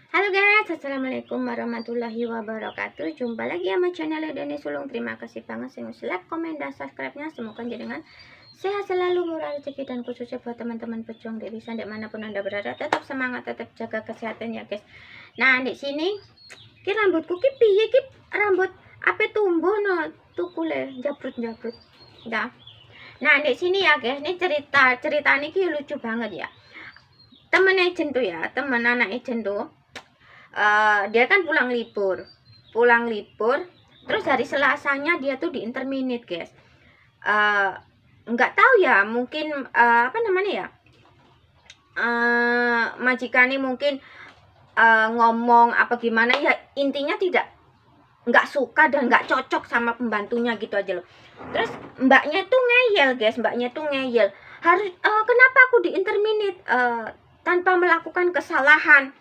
Halo guys, assalamualaikum warahmatullahi wabarakatuh. Jumpa lagi sama channel Deni Sulung. Terima kasih banget sudah like, komen, dan subscribe-nya. Semoga jenengan sehat selalu, murah rezeki, dan khususnya buat teman-teman pejuang dewisan dimanapun anda berada, tetap semangat, tetap jaga kesehatan ya guys. Nah di sini ki rambutku ki piye ki rambut apa tumbuh no tukule jabrut dah. Nah di sini ya guys, ini cerita ini ki lucu banget ya. Temen agent tuh ya, temen anak agent tuh dia kan pulang libur terus hari Selasanya dia tuh di interminate guys. Nggak tahu ya, mungkin apa namanya ya, majikannya mungkin ngomong apa gimana ya, intinya nggak suka dan nggak cocok sama pembantunya gitu aja loh. Terus mbaknya tuh ngeyel guys, harus kenapa aku di interminate tanpa melakukan kesalahan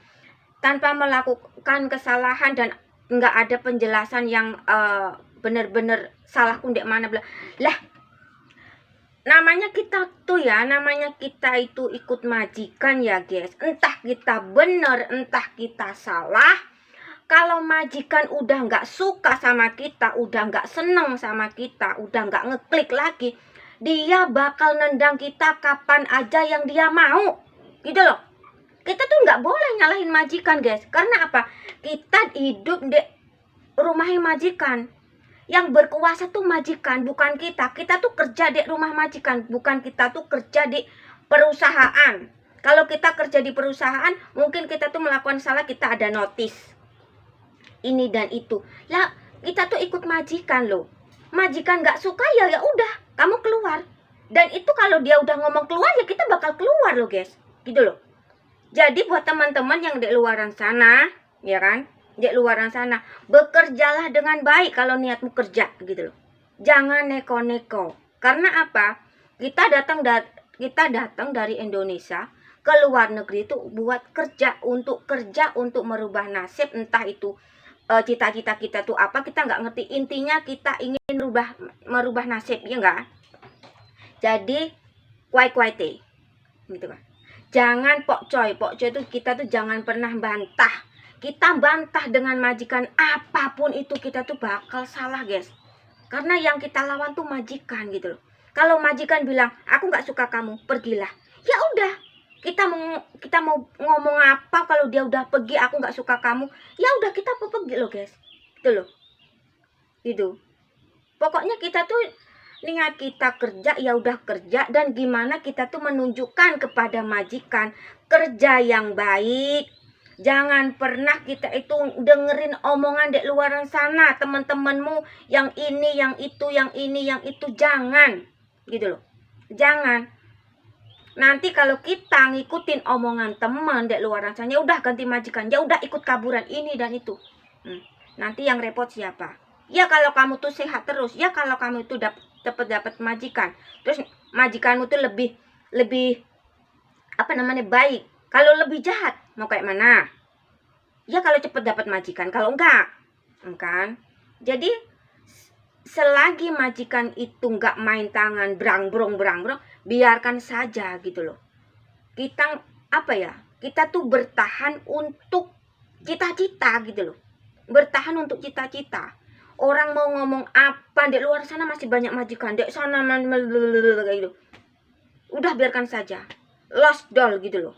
dan nggak ada penjelasan yang bener-bener salah kundek mana bla lah. Namanya kita itu ikut majikan ya guys, entah kita bener entah kita salah. Kalau majikan udah nggak suka sama kita, udah nggak seneng sama kita, udah nggak ngeklik lagi, dia bakal nendang kita kapan aja yang dia mau gitu loh. Kita tuh nggak boleh nyalahin majikan guys, karena apa? Kita hidup di rumah majikan. Yang berkuasa tuh majikan, bukan kita. Kita tuh kerja di rumah majikan, bukan kita tuh kerja di perusahaan. Kalau kita kerja di perusahaan, mungkin kita tuh melakukan salah, kita ada notis ini dan itu lah. Kita tuh ikut majikan loh. Majikan nggak suka ya udah, kamu keluar. Dan itu kalau dia udah ngomong keluar ya kita bakal keluar loh guys, gitu loh. Jadi buat teman-teman yang di luaran sana, ya kan, di luaran sana, bekerjalah dengan baik kalau niatmu kerja gitu loh. Jangan neko-neko. Karena apa? Kita datang dari Indonesia ke luar negeri itu buat kerja untuk merubah nasib. Entah itu cita-cita kita tuh apa, kita nggak ngerti. Intinya kita ingin merubah nasib, ya enggak? Jadi kuai-kuai gitu kan. Jangan pokcoy itu kita tuh jangan pernah bantah. Kita bantah dengan majikan apapun itu kita tuh bakal salah guys. Karena yang kita lawan tuh majikan gitu loh. Kalau majikan bilang aku nggak suka kamu, pergilah. Ya udah, kita mau ngomong apa kalau dia udah pergi, aku nggak suka kamu, ya udah kita pergi loh guys. Gitu loh. Gitu. Pokoknya kita tuh niat kita kerja ya udah kerja, dan gimana kita tuh menunjukkan kepada majikan kerja yang baik. Jangan pernah kita itu dengerin omongan di luaran sana, teman-temanmu yang ini, yang itu, yang ini, yang itu, jangan gitu loh. Jangan. Nanti kalau kita ngikutin omongan teman di luaran sana, ya udah ganti majikan, ya udah ikut kaburan ini dan itu. Nanti yang repot siapa? Ya kalau kamu tuh sehat terus, ya kalau kamu itu dapat majikan, terus majikanmu tuh lebih apa namanya baik. Kalau lebih jahat mau kayak mana? Ya kalau cepet dapat majikan, kalau enggak kan. Jadi selagi majikan itu enggak main tangan brang-brong, biarkan saja gitu loh. Kita apa ya? Kita tuh bertahan untuk cita-cita gitu loh. Bertahan untuk cita-cita. Orang mau ngomong apa di luar sana, masih banyak majikan di sana gitu. Udah biarkan saja. Lost doll gitu loh.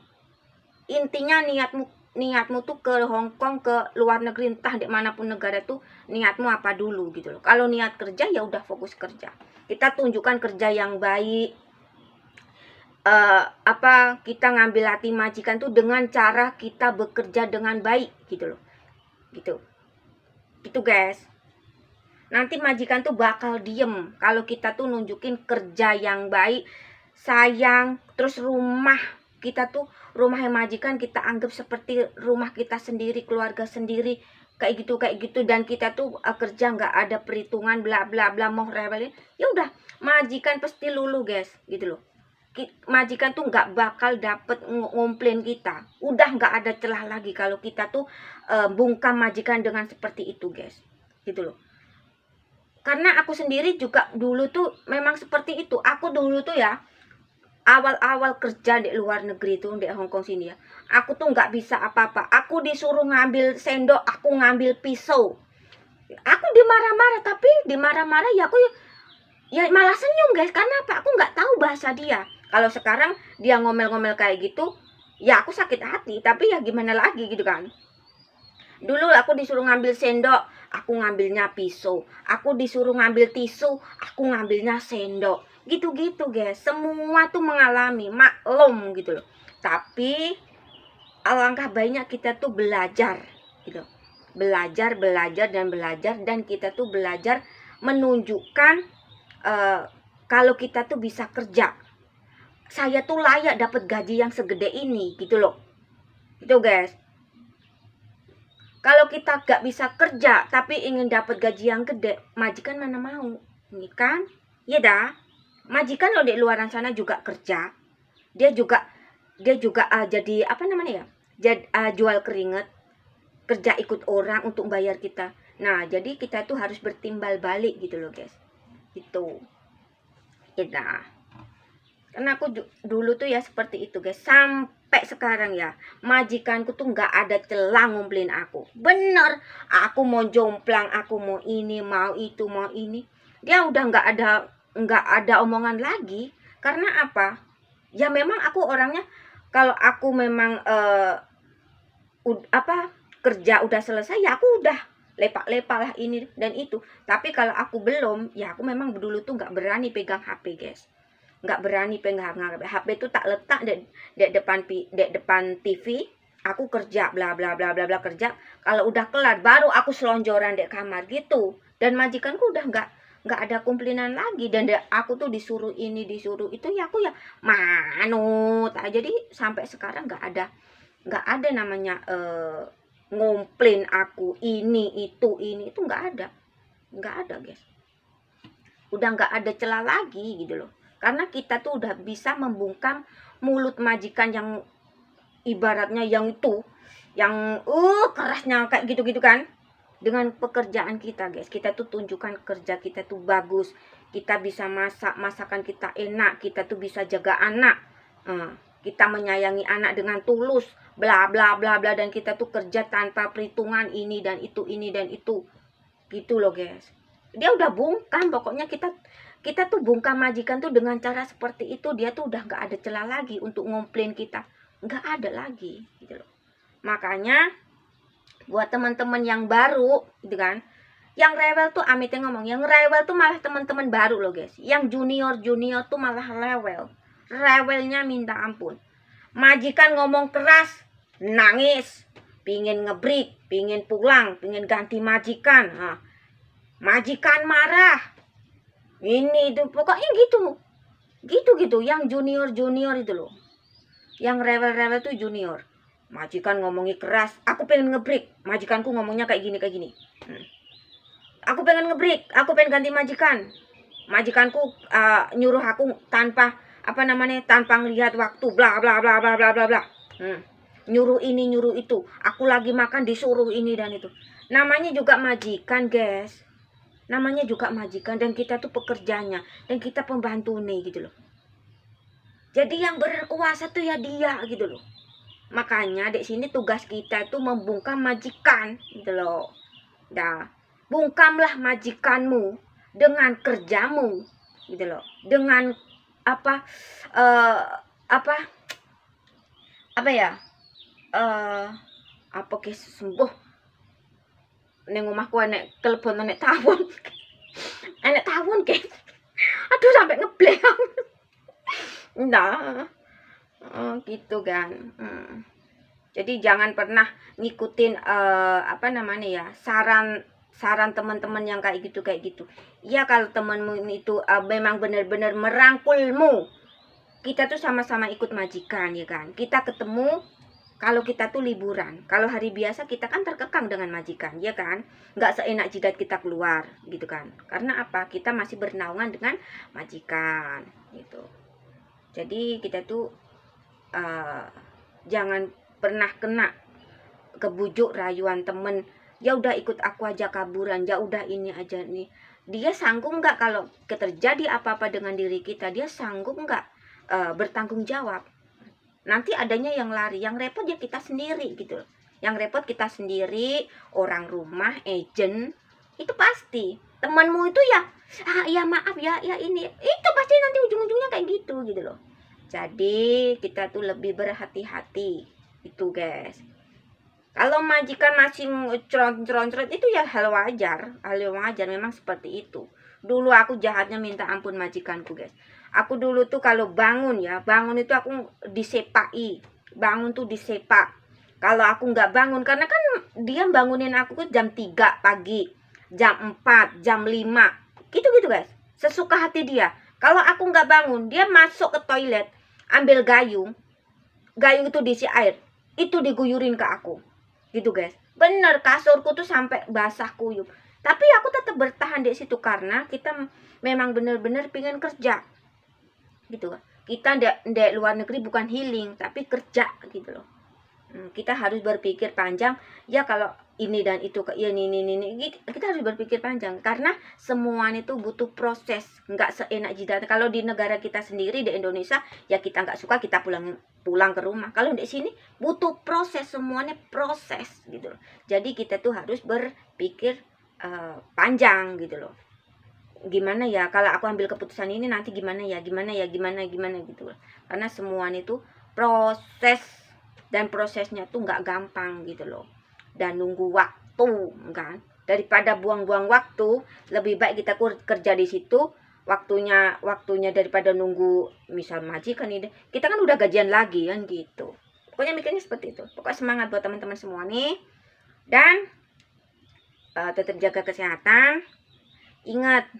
Intinya niatmu tuh ke Hong Kong, ke luar negeri, entah di manapun negara tuh, niatmu apa dulu gitu loh. Kalau niat kerja ya udah fokus kerja. Kita tunjukkan kerja yang baik. Kita ngambil hati majikan tuh dengan cara kita bekerja dengan baik gitu loh. Gitu guys. Nanti majikan tuh bakal diem kalau kita tuh nunjukin kerja yang baik, sayang. Terus rumah kita tuh, rumah majikan kita anggap seperti rumah kita sendiri, keluarga sendiri, kayak gitu. Dan kita tuh kerja nggak ada perhitungan bla bla bla, mau rebelin, ya udah majikan pasti lulu guys gitu loh. Majikan tuh nggak bakal dapet ngomplain kita. Udah nggak ada celah lagi kalau kita tuh bungkam majikan dengan seperti itu guys, gitu loh. Karena aku sendiri juga dulu tuh memang seperti itu. Aku dulu tuh ya, awal-awal kerja di luar negeri tuh, di Hong Kong sini ya, aku tuh nggak bisa apa-apa. Aku disuruh ngambil sendok, aku ngambil pisau, aku dimarah-marah. Tapi dimarah-marah ya aku ya malah senyum guys. Karena apa? Aku nggak tahu bahasa dia. Kalau sekarang dia ngomel-ngomel kayak gitu, ya aku sakit hati. Tapi ya gimana lagi gitu kan. Dulu aku disuruh ngambil sendok, aku ngambilnya pisau. Aku disuruh ngambil tisu, aku ngambilnya sendok. Gitu-gitu guys. Semua tuh mengalami, maklum gitu loh. Tapi alangkah baiknya kita tuh belajar gitu. Belajar dan kita tuh belajar menunjukkan kalau kita tuh bisa kerja. Saya tuh layak dapat gaji yang segede ini gitu loh. Itu guys. Kalau kita gak bisa kerja tapi ingin dapat gaji yang gede, majikan mana mau? Ini kan? Iya dah. Majikan loh di luaran sana juga kerja. Dia juga jadi apa namanya ya? Jual keringet, kerja ikut orang untuk bayar kita. Nah, jadi kita tuh harus bertimbal balik gitu loh, guys. Gitu. Ya. Karena aku dulu tuh ya seperti itu guys. Sampai sekarang ya, majikanku tuh nggak ada celah ngumpulin aku. Bener, aku mau jomplang, aku mau ini, mau itu, mau ini, dia udah nggak ada omongan lagi. Karena apa? Ya memang aku orangnya, kalau aku memang kerja udah selesai, ya aku udah lepak-lepak lah ini dan itu. Tapi kalau aku belum, ya aku memang dulu tuh nggak berani pegang HP guys. Nggak berani pegang HP itu, tak letak di depan TV. Aku kerja bla bla bla bla bla kerja. Kalau udah kelar baru aku selonjoran di kamar gitu. Dan majikanku udah nggak ada komplainan lagi. Dan aku tuh disuruh ini disuruh itu, ya aku ya manut aja. Jadi sampai sekarang nggak ada namanya ngomplain aku ini itu nggak ada guys. Udah nggak ada celah lagi gitu loh. Karena kita tuh udah bisa membungkam mulut majikan yang ibaratnya yang itu, yang kerasnya kayak gitu-gitu kan. Dengan pekerjaan kita guys, kita tuh tunjukkan kerja kita tuh bagus. Kita bisa masak, masakan kita enak, kita tuh bisa jaga anak. Kita menyayangi anak dengan tulus, bla bla bla bla, dan kita tuh kerja tanpa perhitungan ini dan itu gitu loh guys. Dia udah bungkam, pokoknya kita tuh bungkam majikan tuh dengan cara seperti itu. Dia tuh udah nggak ada celah lagi untuk ngomplain kita, nggak ada lagi gitu loh. Makanya buat teman-teman yang baru gitu kan, yang rewel tuh Amitnya ngomong, yang rewel tuh malah teman-teman baru loh guys. Yang junior tuh malah rewelnya minta ampun. Majikan ngomong keras, nangis, pingin ngebreak, pingin pulang, pingin ganti majikan. Majikan marah, ini itu pokoknya gitu. Yang junior itu loh, yang rewel tuh junior. Majikan ngomongi keras, aku pengen ngebreak, majikanku ngomongnya kayak gini. Aku pengen ngebreak, aku pengen ganti majikan. Majikanku nyuruh aku tanpa tanpa ngelihat waktu, bla bla bla bla bla bla bla. Nyuruh ini nyuruh itu, aku lagi makan disuruh ini dan itu. Namanya juga majikan guys, namanya juga majikan, dan kita tuh pekerjanya dan kita pembantu nih gitu loh. Jadi yang berkuasa tuh ya dia gitu loh. Makanya di sini tugas kita itu membungkam majikan gitu loh. Dah, bungkamlah majikanmu dengan kerjamu gitu loh. Dengan apa ke sembuh neng omahku enek telepon enek tawon. Enek tawon ke. Aduh sampai ngeblek. Nah, gitu kan. Jadi jangan pernah ngikutin saran teman-teman yang kayak gitu. Ya kalau temanmu itu memang benar-benar merangkulmu, kita tuh sama-sama ikut majikan ya kan. Kita ketemu kalau kita tuh liburan. Kalau hari biasa kita kan terkekang dengan majikan ya kan. Nggak seenak jidat kita keluar gitu kan. Karena apa? Kita masih bernaungan dengan majikan gitu. Jadi kita tuh jangan pernah kena kebujuk rayuan temen. Ya udah ikut aku aja kaburan, ya udah ini aja nih. Dia sanggup nggak kalau terjadi apa-apa dengan diri kita? Dia sanggup nggak bertanggung jawab. Nanti adanya yang lari, yang repot ya kita sendiri gitu loh. Yang repot kita sendiri, orang rumah, agent, itu pasti. Temanmu itu ya, ya maaf ya ini, itu pasti nanti ujung-ujungnya kayak gitu loh. Jadi kita tuh lebih berhati-hati itu guys. Kalau majikan masih cerot-cerot itu ya hal wajar memang seperti itu. Dulu aku jahatnya minta ampun majikanku guys. Aku dulu tuh kalau bangun itu aku disepai. Bangun tuh disepak. Kalau aku nggak bangun, karena kan dia bangunin aku tuh jam 3 pagi, jam 4, jam 5, gitu guys. Sesuka hati dia. Kalau aku nggak bangun, dia masuk ke toilet, ambil gayung itu diisi air, itu diguyurin ke aku. Gitu guys. Bener, kasurku tuh sampai basah kuyup. Tapi aku tetap bertahan di situ karena kita memang bener-bener pengen kerja. Gitu kan. Kita ndek luar negeri bukan healing, tapi kerja gitu loh. Kita harus berpikir panjang ya, kalau ini dan itu ya ini kita harus berpikir panjang karena semuanya itu butuh proses, nggak seenak jidat. Kalau di negara kita sendiri di Indonesia ya kita nggak suka kita pulang ke rumah. Kalau di sini butuh proses, semuanya proses gitu loh. Jadi kita tuh harus berpikir panjang gitu loh. Gimana ya kalau aku ambil keputusan ini nanti gimana gitu loh. Karena semuanya itu proses, dan prosesnya tuh nggak gampang gitu loh, dan nunggu waktu kan. Daripada buang-buang waktu, lebih baik kita kerja di situ waktunya daripada nunggu misal majikan ini, kita kan udah gajian lagi kan gitu. Pokoknya mikirnya seperti itu. Pokoknya semangat buat teman-teman semua nih, dan tetap jaga kesehatan. Ingat,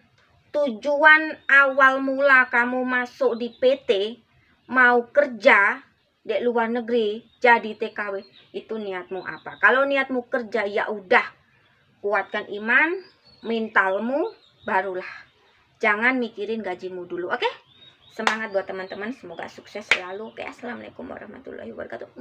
tujuan awal mula kamu masuk di PT, mau kerja di luar negeri jadi TKW, itu niatmu apa? Kalau niatmu kerja ya udah, kuatkan iman mentalmu, barulah. Jangan mikirin gajimu dulu, oke? Semangat buat teman-teman, semoga sukses selalu. Oke, assalamualaikum warahmatullahi wabarakatuh.